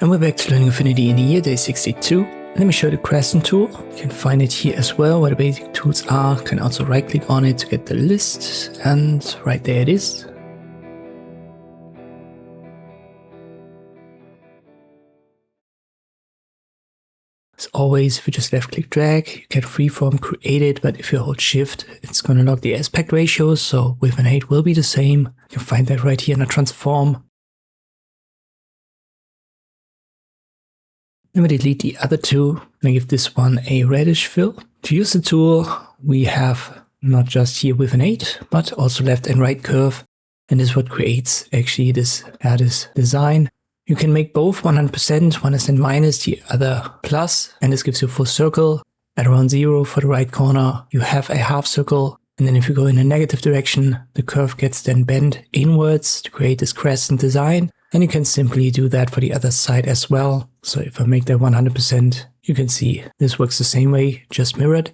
And we're back to learning Affinity in the year day 62. Let me show you the Crescent tool. You can find it here as well, where the basic tools are. You can also right click on it to get the list, and right there it is. As always, if you just left click drag, you can freeform create it, but if you hold shift, it's going to lock the aspect ratio, so width and height will be the same. You can find that right here in the transform. Then we delete the other two and give this one a reddish fill. To use the tool, we have not just here width and height, but also left and right curve. And this is what creates actually this design. You can make both 100%, one is then minus, the other plus, and this gives you a full circle. At around 0 for the right corner, you have a half circle. And then if you go in a negative direction, the curve gets then bent inwards to create this crescent design. And you can simply do that for the other side as well. So if I make that 100%, you can see this works the same way, just mirrored.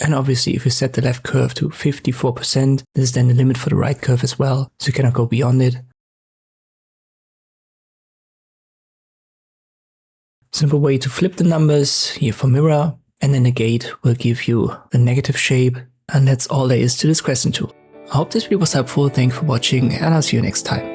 And obviously if you set the left curve to 54%, this is then the limit for the right curve as well, so you cannot go beyond it. Simple way to flip the numbers here for mirror, and then the gate will give you a negative shape. And that's all there is to this Crescent tool. I hope this video was helpful, thank you for watching, and I'll see you next time.